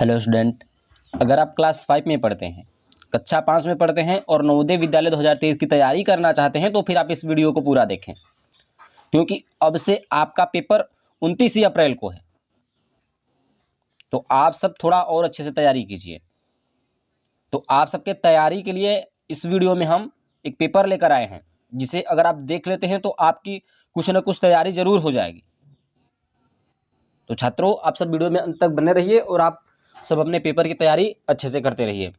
Hello student, अगर आप class 5 में पढ़ते हैं, कक्षा 5 में पढ़ते हैं और नवोदय विद्यालय 2023 की तैयारी करना चाहते हैं तो फिर आप इस वीडियो को पूरा देखें, क्योंकि अब से आपका पेपर 29 ही अप्रैल को है। तो आप सब थोड़ा और अच्छे से तैयारी कीजिए। तो आप सबके तैयारी के लिए इस वीडियो में हम एक पेपर लेकर आए हैं, जिसे अगर आप देख लेते हैं तो आपकी कुछ न कुछ तैयारी जरूर हो जाएगी। तो छात्रों, आप सब वीडियो में अंत तक बने रहिए और आप सब अपने पेपर की तैयारी अच्छे से करते रहिए।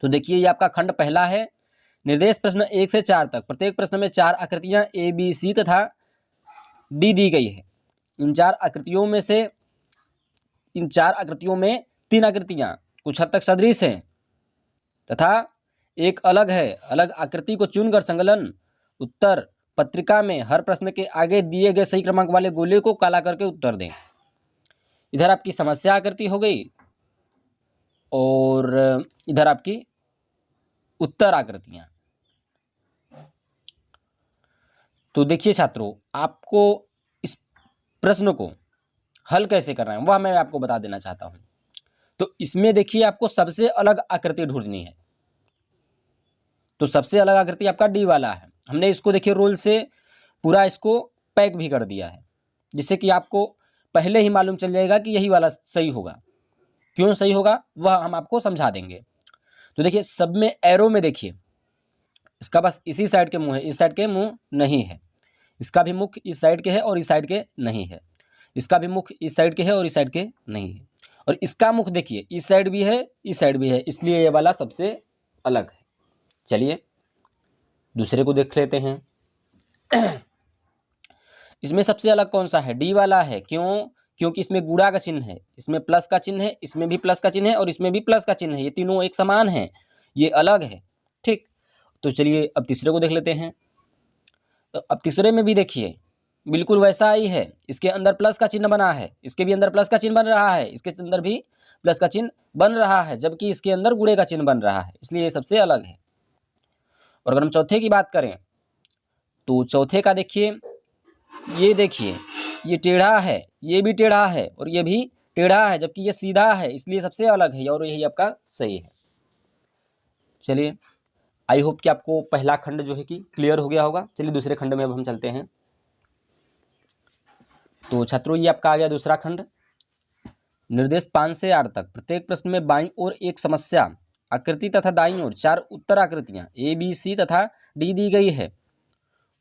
तो देखिए, ये आपका खंड पहला है। निर्देश प्रश्न 1 से 4 तक। प्रत्येक प्रश्न में 4 आकृतियां ए, बी, सी तथा डी दी गई है। इन 4 आकृतियों में 3 आकृतियां कुछ हद तक सदृश हैं तथा एक अलग है। अलग आकृति को चुनकर संलग्न उत्तर पत्रिका में हर प्रश्न के आगे दिए गए सही क्रमांक वाले गोले को काला करके उत्तर दें। इधर आपकी समस्या आकृति हो गई और इधर आपकी उत्तर आकृतियां। तो देखिए छात्रों, आपको इस प्रश्न को हल कैसे करना है वह मैं आपको बता देना चाहता हूं। तो इसमें देखिए, आपको सबसे अलग आकृति ढूंढनी है। तो सबसे अलग आकृति आपका डी वाला है। हमने इसको देखिए रोल से पूरा इसको पैक भी कर दिया है, जिससे कि आपको पहले ही मालूम चल जाएगा कि यही वाला सही होगा। क्यों सही होगा वह हम आपको समझा देंगे। तो देखिए, सब में एरो में देखिए, इसका बस इसी साइड के मुंह है, इस साइड के मुंह नहीं है। इसका भी मुख इस साइड के है और इस साइड के नहीं है। इसका भी मुख इस साइड के है और इस साइड के नहीं है। और इसका मुख देखिए, इस साइड भी है, इस साइड भी है, इसलिए ये वाला सबसे अलग है। चलिए दूसरे को देख लेते हैं। इसमें सबसे अलग कौन सा है? डी वाला है। क्यों? क्योंकि इसमें गुणा का चिन्ह है, इसमें प्लस का चिन्ह है, इसमें भी प्लस का चिन्ह है और इसमें भी प्लस का चिन्ह है। ये तीनों एक समान है, ये अलग है। ठीक, तो चलिए अब तीसरे को देख लेते हैं। तो अब तीसरे में भी देखिए, बिल्कुल वैसा ही है। इसके अंदर प्लस का चिन्ह बना है, इसके भी अंदर प्लस का चिन्ह बन रहा है, इसके अंदर भी प्लस का चिन्ह बन रहा है, जबकि इसके अंदर गुणे का चिन्ह बन रहा है, इसलिए ये सबसे अलग है। और अगर हम चौथे की बात करें तो चौथे का देखिए, ये देखिए, ये टेढ़ा है, ये भी टेढ़ा है और ये भी टेढ़ा है, जबकि ये सीधा है, इसलिए सबसे अलग है और यही आपका सही है। चलिए, आई होप कि आपको पहला खंड जो है कि क्लियर हो गया होगा। चलिए दूसरे खंड में अब हम चलते हैं। तो छात्रों, ये आपका आ गया दूसरा खंड। निर्देश 5 से 8 तक। प्रत्येक प्रश्न में बाईं ओर एक समस्या आकृति तथा दाईं ओर 4 उत्तर आकृतियां ए, बी, सी तथा डी दी गई है।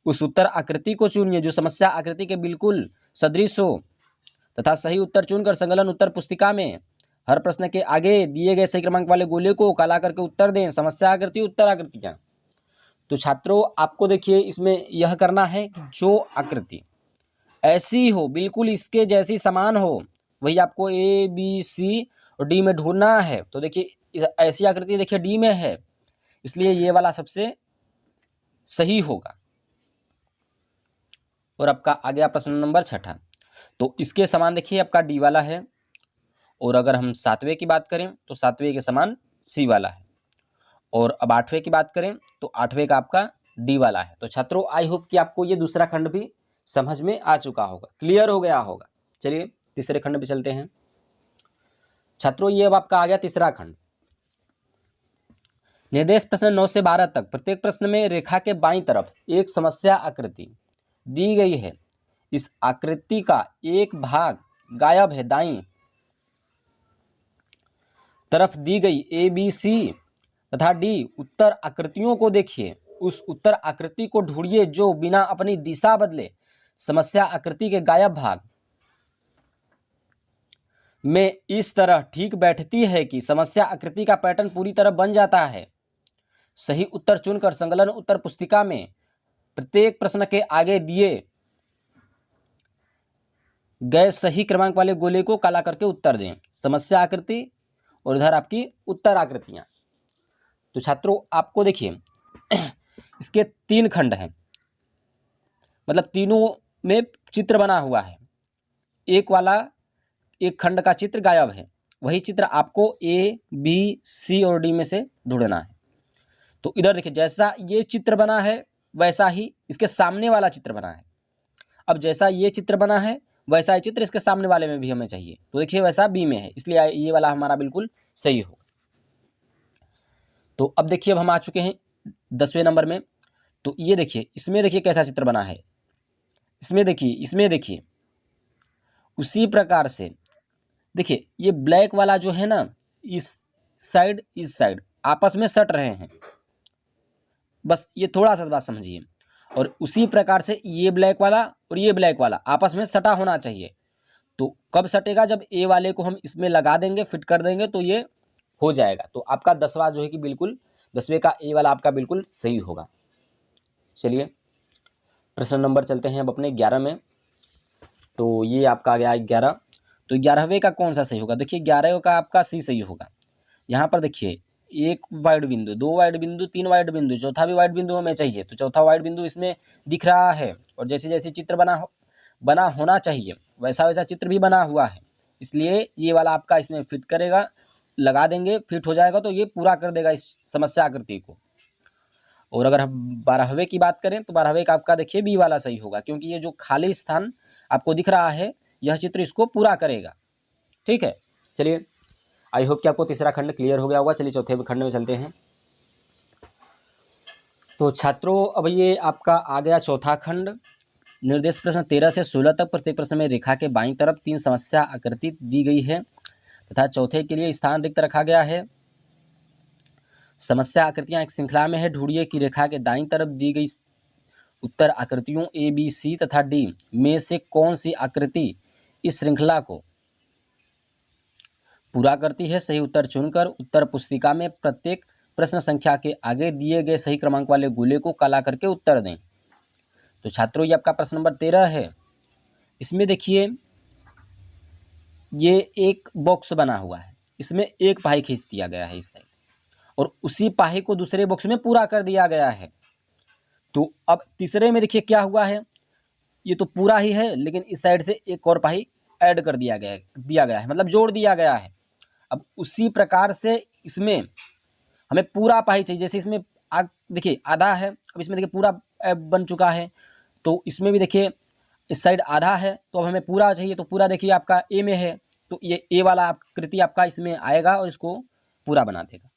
उस उत्तर आकृति को चुनिए जो समस्या आकृति के बिल्कुल सदृश हो तथा सही उत्तर चुनकर संलग्न उत्तर पुस्तिका में हर प्रश्न के आगे दिए गए सही क्रमांक वाले गोले को काला करके उत्तर दें। समस्या आकृति, उत्तर आकृतियां। तो छात्रों, आपको देखिए इसमें यह करना है कि जो आकृति ऐसी हो, बिल्कुल इसके जैसी समान हो, वही आपको ए, बी, सी और डी में ढूंढना है। तो देखिए, ऐसी आकृति देखिए डी में है, इसलिए ये वाला सबसे सही होगा। और आपका आ गया प्रश्न नंबर 6। तो इसके समान देखिए आपका डी वाला है। और अगर हम 7वें की बात करें तो 7वें के समान सी वाला है। और अब 8वें की बात करें तो 8वें का आपका डी वाला है। तो छात्रों, आई होप कि आपको ये दूसरा खंड भी समझ में आ चुका होगा, क्लियर हो गया होगा। चलिए तीसरे खंड पे चलते हैं। छात्रों, ये अब आपका आ गया तीसरा खंड। निर्देश प्रश्न 9 से 12 तक। प्रत्येक प्रश्न में रेखा के बाईं तरफ एक समस्या आकृति दी गई है। इस आकृति का एक भाग गायब है। दाईं तरफ दी गई ए, बी, सी तथा डी उत्तर आकृतियों को देखिए। उस उत्तर आकृति को ढूंढिए जो बिना अपनी दिशा बदले समस्या आकृति के गायब भाग में इस तरह ठीक बैठती है कि समस्या आकृति का पैटर्न पूरी तरह बन जाता है। सही उत्तर चुनकर संलग्न उत्तर पुस्तिका में प्रत्येक प्रश्न के आगे दिए गए सही क्रमांक वाले गोले को काला करके उत्तर दें। समस्या आकृति और इधर आपकी उत्तर आकृतियां। तो छात्रों, आपको देखिए इसके 3 खंड हैं, मतलब तीनों में चित्र बना हुआ है। एक खंड का चित्र गायब है, वही चित्र आपको ए, बी, सी और डी में से ढूंढना है। तो इधर देखिए, जैसा ये चित्र बना है वैसा ही इसके सामने वाला चित्र बना है। अब जैसा ये चित्र बना है वैसा ही चित्र इसके सामने वाले में भी हमें चाहिए। तो देखिए वैसा बी में है, इसलिए ये वाला हमारा बिल्कुल सही होगा। तो अब देखिए अब हम आ चुके हैं 10वें नंबर में। तो ये देखिए इसमें देखिए कैसा चित्र बना है, इसमें देखिए उसी प्रकार से देखिए ये ब्लैक वाला जो है ना, इस साइड आपस में सट रहे हैं, बस ये थोड़ा सा बात समझिए। और उसी प्रकार से ये ब्लैक वाला और ये ब्लैक वाला आपस में सटा होना चाहिए। तो कब सटेगा, जब ए वाले को हम इसमें लगा देंगे, फिट कर देंगे, तो ये हो जाएगा। तो आपका 10वां जो है कि बिल्कुल 10वें का ए वाला आपका बिल्कुल सही होगा। चलिए प्रश्न नंबर चलते हैं अब अपने 11 में। तो ये आपका आ गया 11। तो 11वें का कौन सा सही होगा, देखिए 11वें का आपका सी सही होगा। यहाँ पर देखिए एक वाइड बिंदु, 2 वाइड बिंदु, 3 वाइड बिंदु, चौथा भी वाइड बिंदु हमें चाहिए। तो चौथा वाइड बिंदु इसमें दिख रहा है, और जैसे जैसे चित्र बना होना चाहिए वैसा वैसा चित्र भी बना हुआ है, इसलिए ये वाला आपका इसमें फिट करेगा, लगा देंगे, फिट हो जाएगा, तो ये पूरा कर देगा इस समस्या आकृति को। और अगर हम 12वें की बात करें तो 12वें का आपका देखिए बी वाला सही होगा, क्योंकि ये जो खाली स्थान आपको दिख रहा है यह चित्र इसको पूरा करेगा। ठीक है, चलिए आई होप कि आपको तीसरा खंड क्लियर हो गया होगा। चलिए चौथे खंड में चलते हैं। तो छात्रों अब ये आपका आ गया चौथा खंड। निर्देश प्रश्न 13 से 16 तक प्रत्येक प्रश्न में रेखा के बाईं तरफ 3 समस्या आकृति दी गई है तथा चौथे के लिए स्थान रिक्त रखा गया है। समस्या आकृतियां एक श्रृंखला में है। ढूंढिए कि रेखा के दाईं तरफ दी गई उत्तर आकृतियों ए, बी, सी तथा डी में से कौन सी आकृति इस श्रृंखला को पूरा करती है। सही उत्तर चुनकर उत्तर पुस्तिका में प्रत्येक प्रश्न संख्या के आगे दिए गए सही क्रमांक वाले गोले को काला करके उत्तर दें। तो छात्रों ये आपका प्रश्न नंबर 13 है। इसमें देखिए ये एक बॉक्स बना हुआ है, इसमें एक पाही खींच दिया गया है इस साइड, और उसी पाही को दूसरे बॉक्स में पूरा कर दिया गया है। तो अब तीसरे में देखिए क्या हुआ है, ये तो पूरा ही है, लेकिन इस साइड से एक और पाही ऐड कर दिया गया है, मतलब जोड़ दिया गया है। अब उसी प्रकार से इसमें हमें पूरा पाही चाहिए। जैसे इसमें देखिए आधा है, अब इसमें देखिए पूरा बन चुका है, तो इसमें भी देखिए इस साइड आधा है, तो अब हमें पूरा चाहिए। तो पूरा देखिए आपका ए में है, तो ये ए वाला आकृति आपका इसमें आएगा और इसको पूरा बना देगा।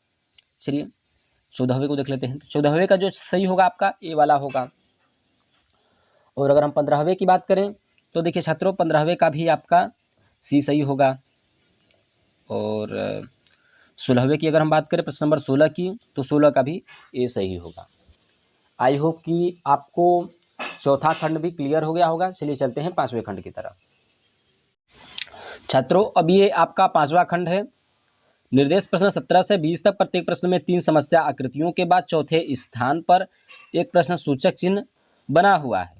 चलिए 14वें को देख लेते हैं। 14वें का जो सही होगा आपका ए वाला होगा। और अगर हम 15वें की बात करें तो देखिए छात्रों 15वें का भी आपका सी सही होगा। और 16वें की अगर हम बात करें प्रश्न नंबर 16 की, तो 16 का भी ए सही होगा। आई होप कि आपको चौथा खंड भी क्लियर हो गया होगा। चलिए चलते हैं 5वें खंड की तरफ। छात्रों अब ये आपका 5वां खंड है। निर्देश प्रश्न 17 से 20 तक प्रत्येक प्रश्न में 3 समस्या आकृतियों के बाद चौथे स्थान पर एक प्रश्न सूचक चिन्ह बना हुआ है।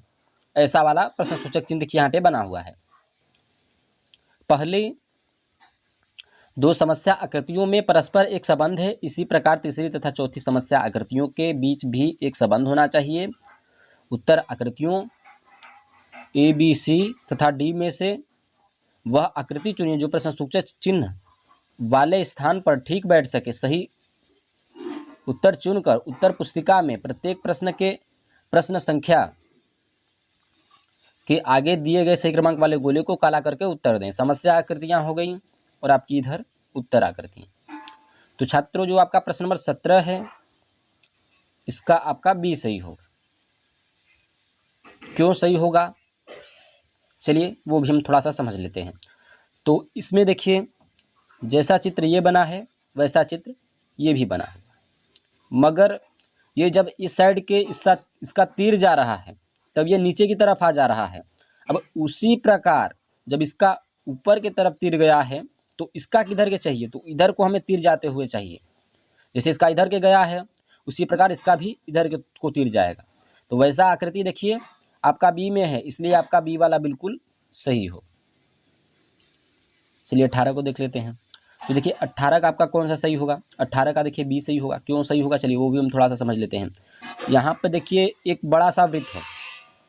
ऐसा वाला प्रश्न सूचक चिन्ह देखिए यहाँ पे बना हुआ है। पहली 2 समस्या आकृतियों में परस्पर एक संबंध है, इसी प्रकार तीसरी तथा चौथी समस्या आकृतियों के बीच भी एक संबंध होना चाहिए। उत्तर आकृतियों ए, बी, सी तथा डी में से वह आकृति चुनिए जो प्रश्न सूचक चिन्ह वाले स्थान पर ठीक बैठ सके। सही उत्तर चुनकर उत्तर पुस्तिका में प्रत्येक प्रश्न के प्रश्न संख्या के आगे दिए गए सही क्रमांक वाले गोले को काला करके उत्तर दें। समस्या आकृतियां हो गई और आपकी इधर उत्तर आकृति। तो छात्रों जो आपका प्रश्न नंबर 17 है, इसका आपका बी सही होगा। क्यों सही होगा, चलिए वो भी हम थोड़ा सा समझ लेते हैं। तो इसमें देखिए जैसा चित्र ये बना है वैसा चित्र ये भी बना है, मगर ये जब इस साइड के इसका तीर जा रहा है तब ये नीचे की तरफ आ जा रहा है। अब उसी प्रकार जब इसका ऊपर की तरफ तीर गया है तो इसका किधर के चाहिए, तो इधर को हमें तीर जाते हुए चाहिए। जैसे इसका इधर के गया है उसी प्रकार इसका भी इधर को तीर जाएगा। तो वैसा आकृति देखिए आपका बी में है, इसलिए आपका बी वाला बिल्कुल सही हो। चलिए 18 को देख लेते हैं। तो देखिए 18 का आपका कौन सा सही होगा, 18 का देखिए बी सही होगा। क्यों सही होगा, चलिए वो भी हम थोड़ा सा समझ लेते हैं। यहाँ पे देखिए एक बड़ा सा वृत्त है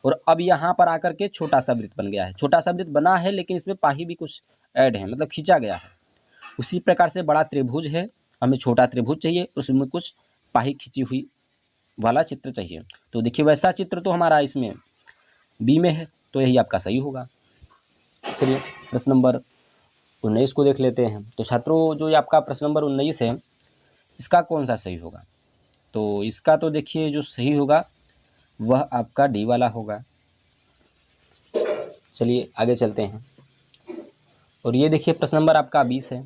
और अब यहाँ पर आकर के छोटा सा वृत्त बन गया है। छोटा सा वृत्त बना है लेकिन इसमें पाही भी कुछ ऐड है, मतलब खींचा गया है। उसी प्रकार से बड़ा त्रिभुज है, हमें छोटा त्रिभुज चाहिए, उसमें कुछ पाही खींची हुई वाला चित्र चाहिए। तो देखिए वैसा चित्र तो हमारा इसमें बी में है, तो यही आपका सही होगा। चलिए प्रश्न नंबर 19 को देख लेते हैं। तो छात्रों जो ये आपका प्रश्न नंबर 19 है, इसका कौन सा सही होगा? तो इसका तो देखिए जो सही होगा वह आपका डी वाला होगा। चलिए आगे चलते हैं। और ये देखिए प्रश्न नंबर आपका 20 है,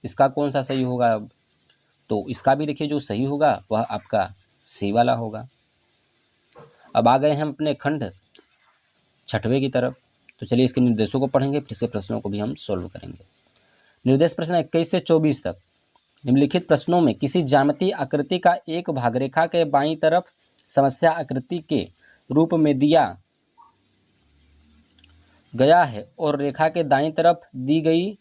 इसका कौन सा सही होगा? अब तो इसका भी देखिए जो सही होगा वह आपका सी वाला होगा। अब आ गए हैं अपने खंड 6वें की तरफ। तो चलिए इसके निर्देशों को पढ़ेंगे, फिर से प्रश्नों को भी हम सॉल्व करेंगे। निर्देश प्रश्न 21 से 24 तक। निम्नलिखित प्रश्नों में किसी ज्यामितीय आकृति का एक भाग रेखा के बाईं तरफ समस्या आकृति के रूप में दिया गया है और रेखा के दाईं तरफ दी गई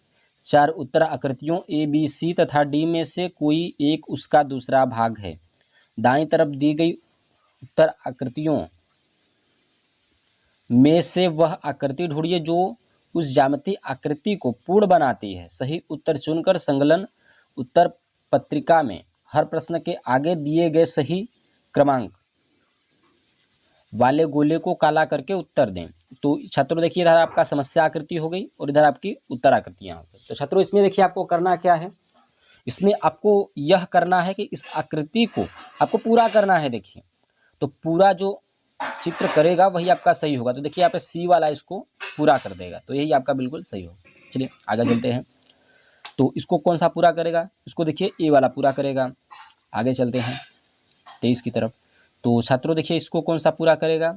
4 उत्तर आकृतियों ए बी सी तथा डी में से कोई एक उसका दूसरा भाग है। दाईं तरफ दी गई उत्तर आकृतियों में से वह आकृति ढूंढिए जो उस ज्यामितीय आकृति को पूर्ण बनाती है। सही उत्तर चुनकर संलग्न उत्तर पत्रिका में हर प्रश्न के आगे दिए गए सही क्रमांक वाले गोले को काला करके उत्तर दें। तो छात्रों देखिए इधर आपका समस्या आकृति हो गई और इधर आपकी उत्तर आकृतियाँ हो गई। तो छात्रों इसमें देखिए आपको करना क्या है, इसमें आपको यह करना है कि इस आकृति को आपको पूरा करना है। देखिए तो पूरा जो चित्र करेगा वही आपका सही होगा। तो देखिए यहाँ पे सी वाला इसको पूरा कर देगा, तो यही आपका बिल्कुल सही होगा। चलिए आगे चलते हैं। तो इसको कौन सा पूरा करेगा? इसको देखिए ए वाला पूरा करेगा। आगे चलते हैं 23 की तरफ। तो छात्रों देखिए इसको कौन सा पूरा करेगा?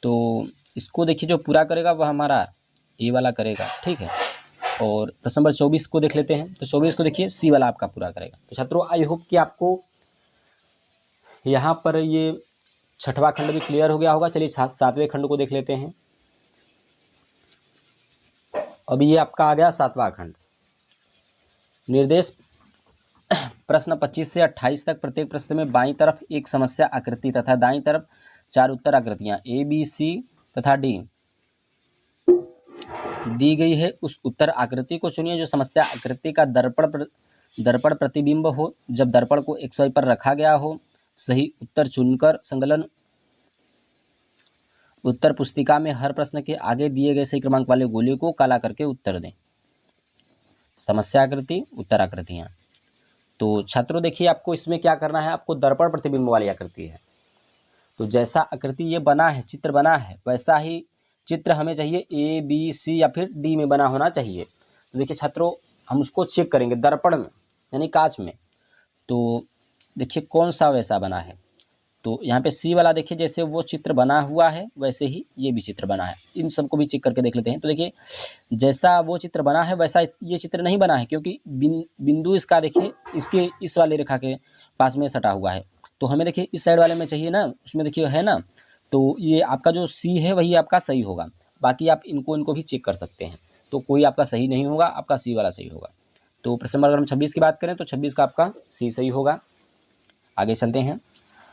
तो इसको देखिए जो पूरा करेगा वह हमारा ए वाला करेगा, ठीक है। और प्रश्न नंबर 24 को देख लेते हैं। तो 24 को देखिए सी वाला आपका पूरा करेगा। तो छात्रों आई होप कि आपको यहाँ पर ये 6वां खंड भी क्लियर हो गया होगा। चलिए 7वें खंड को देख लेते हैं। अब ये आपका आ गया 7वां खंड। निर्देश प्रश्न 25 से 28 तक। प्रत्येक प्रश्न में बाईं तरफ एक समस्या आकृति तथा दाईं तरफ 4 उत्तर आकृतियां ए बी सी तथा डी दी गई है। उस उत्तर आकृति को चुनिए जो समस्या आकृति का दर्पण प्रतिबिंब हो जब दर्पण को XY पर रखा गया हो। सही उत्तर चुनकर संलग्न उत्तर पुस्तिका में हर प्रश्न के आगे दिए गए सही क्रमांक वाले गोले को काला करके उत्तर दें। समस्या आकृति, उत्तर आकृतियां। तो छात्रों देखिए आपको इसमें क्या करना है, आपको दर्पण प्रतिबिंब वाली आकृति है। तो जैसा आकृति ये बना है, चित्र बना है, वैसा ही चित्र हमें चाहिए ए बी सी या फिर डी में बना होना चाहिए। तो देखिए छात्रों हम उसको चेक करेंगे दर्पण में यानी कांच में। तो देखिए कौन सा वैसा बना है। तो यहाँ पे सी वाला देखिए जैसे वो चित्र बना हुआ है वैसे ही ये भी चित्र बना है। इन सबको भी चेक करके देख लेते हैं। तो देखिए जैसा वो चित्र बना है वैसा ये चित्र नहीं बना है, क्योंकि बिंदु इसका देखिए इसके इस वाले रेखा के पास में सटा हुआ है। तो हमें देखिए इस साइड वाले में चाहिए ना, उसमें देखिए है ना। तो ये आपका जो सी है वही आपका सही होगा। बाकी आप इनको भी चेक कर सकते हैं। तो कोई आपका सही नहीं होगा, आपका सी वाला सही होगा। तो प्रश्न नंबर अगर हम 26 की बात करें तो 26 का आपका सी सही होगा। आगे चलते हैं।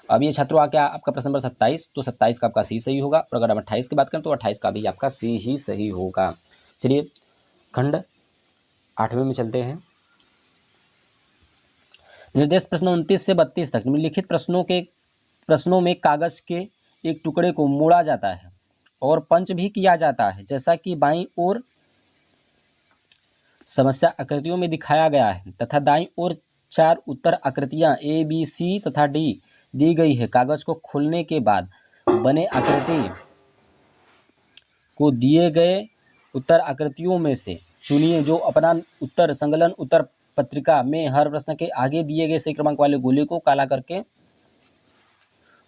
अब ये छात्रों आ गया आपका प्रश्न नंबर 27। तो 27 का आपका सी सही होगा। और अगर हम 28 की बात करें तो 28 का भी आपका सी ही सही होगा। चलिए खंड 8वें में चलते हैं। निर्देश प्रश्न 29 से 32 तक। निम्नलिखित प्रश्नों में कागज के एक टुकड़े को मोड़ा जाता है और पंच भी किया जाता है जैसा कि बाईं ओर समस्या आकृतियों में दिखाया गया है तथा दाईं ओर 4 उत्तर आकृतियां ए बी सी तथा डी दी गई है। कागज को खोलने के बाद बने आकृति को दिए गए उत्तर आकृतियों में से चुनिए जो अपना उत्तर संलग्न उत्तर पत्रिका में हर प्रश्न के आगे दिए गए सही क्रमांक वाले गोले को काला करके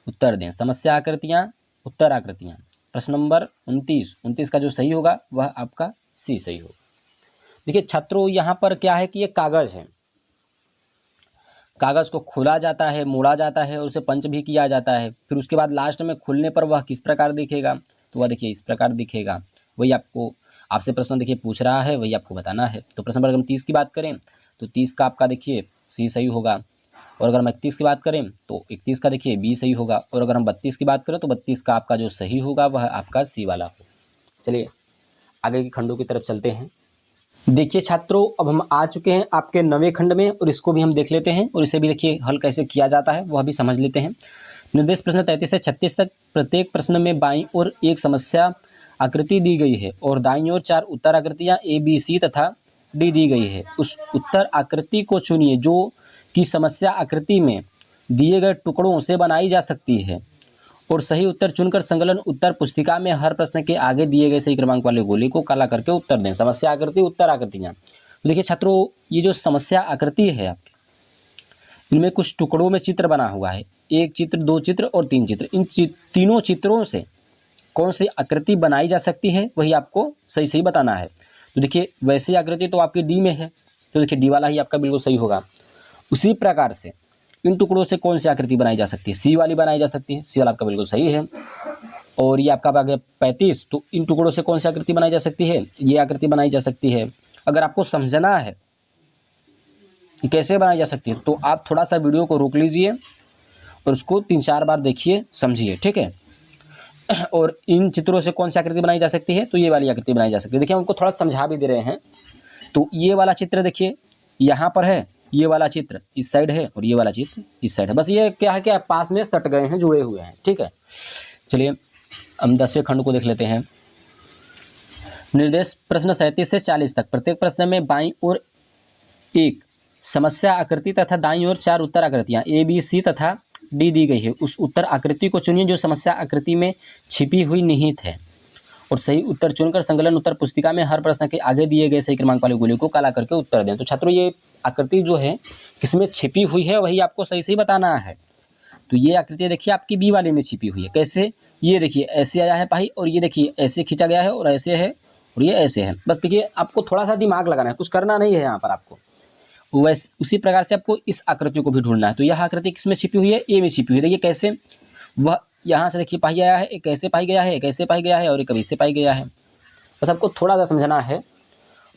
उत्तर दें। समस्या आकृतियां, उत्तर आकृतियां। प्रश्न नंबर 29 का जो सही होगा वह आपका सी सही होगा। देखिए छात्रों यहाँ पर क्या है कि ये कागज है, कागज को खोला जाता है, मोड़ा जाता है और उसे पंच भी किया जाता है। फिर उसके बाद लास्ट में खुलने पर वह किस प्रकार दिखेगा, तो वह देखिए इस प्रकार दिखेगा। वही आपसे प्रश्न देखिए पूछ रहा है, वही आपको बताना है। तो प्रश्न नंबर अगर हम 30 की बात करें तो 30 का आपका देखिए सी सही होगा। और अगर हम 31 की बात करें तो 31 का देखिए बी सही होगा। और अगर हम 32 की बात करें तो 32 का आपका जो सही होगा वह आपका सी वाला होगा। चलिए आगे के खंडों की तरफ चलते हैं। देखिए छात्रों अब हम आ चुके हैं आपके 9वें खंड में और इसको भी हम देख लेते हैं और इसे भी देखिए हल कैसे किया जाता है वह भी समझ लेते हैं। निर्देश प्रश्न 33 से 36 तक। प्रत्येक प्रश्न में बाईं ओर एक समस्या आकृति दी गई है और दाईं ओर 4 उत्तर आकृतियाँ ए बी सी तथा डी दी गई है। उस उत्तर आकृति को चुनिए जो कि समस्या आकृति में दिए गए टुकड़ों से बनाई जा सकती है और सही उत्तर चुनकर संकलन उत्तर पुस्तिका में हर प्रश्न के आगे दिए गए सही क्रमांक वाले गोले को काला करके उत्तर दें। समस्या आकृति, उत्तर आकृतियाँ। देखिए छात्रों, ये जो समस्या आकृति है आपकी, इनमें कुछ टुकड़ों में चित्र बना हुआ है, 1 चित्र, 2 चित्र और 3 चित्र। इन तीनों चित्रों से कौन सी आकृति बनाई जा सकती है वही आपको सही सही बताना है। तो देखिए वैसी आकृति तो आपकी डी में है, तो देखिए डी वाला ही आपका बिल्कुल सही होगा। उसी प्रकार से इन टुकड़ों से कौन सी आकृति बनाई जा सकती है, सी वाली बनाई जा सकती है, सी वाला आपका बिल्कुल सही है। और ये आपका आ गया 35, तो इन टुकड़ों से कौन सी आकृति बनाई जा सकती है, ये आकृति बनाई जा सकती है। अगर आपको समझना है कि कैसे बनाई जा सकती है तो आप थोड़ा सा वीडियो को रोक लीजिए और उसको 3-4 बार देखिए, समझिए, ठीक है। और इन चित्रों से कौन सी आकृति बनाई जा सकती है, तो ये वाली आकृति बनाई जा सकती है। देखिए हम उनको थोड़ा समझा भी दे रहे हैं। तो ये वाला चित्र देखिए यहाँ पर है, ये वाला चित्र इस साइड है और ये वाला चित्र इस साइड है। बस ये क्या है कि आप पास में सट गए हैं, जुड़े हुए हैं, ठीक है। चलिए हम 10वें खंड को देख लेते हैं। निर्देश प्रश्न 37 से 40 तक। प्रत्येक प्रश्न में बाईं ओर 1 समस्या आकृति तथा दाईं ओर 4 उत्तर आकृतियाँ ए बी सी तथा डी दी गई है। उस उत्तर आकृति को चुनिए जो समस्या आकृति में छिपी हुई निहित है और सही उत्तर चुनकर संकलन उत्तर पुस्तिका में हर प्रश्न के आगे दिए गए सही क्रमांक वाले गोले को काला करके उत्तर दें। तो छात्रों, ये आकृति जो है किसमें छिपी हुई है वही आपको सही सही बताना है। तो ये आकृति देखिए आपकी बी वाले में छिपी हुई है। कैसे, ये देखिए ऐसे आया है भाई, और ये देखिए ऐसे खींचा गया है और ऐसे है और ये ऐसे है। बस देखिए आपको थोड़ा सा दिमाग लगाना है, कुछ करना नहीं है यहाँ पर आपको। वैसे उसी प्रकार से आपको इस आकृति को भी ढूंढना है। तो यह आकृति किसमें छिपी हुई है, ए में छिपी हुई है। देखिए कैसे, वह यहाँ से देखिए पाई गया है, एक ऐसे पाई गया है, एक ऐसे पाई गया है और एक कभी इससे पाई गया है। बस आपको थोड़ा सा समझना है।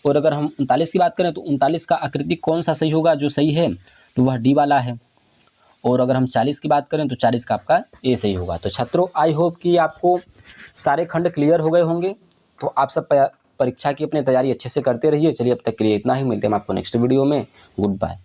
और अगर हम 39 की बात करें तो 39 का आकृति कौन सा सही होगा, जो सही है तो वह डी वाला है। और अगर हम 40 की बात करें तो 40 का आपका ए सही होगा। तो छात्रों, आई होप कि आपको सारे खंड क्लियर हो गए होंगे। तो आप सब परीक्षा की अपनी तैयारी अच्छे से करते रहिए। चलिए अब तक के लिए इतना ही, मिलते हैं आपको नेक्स्ट वीडियो में। Good bye.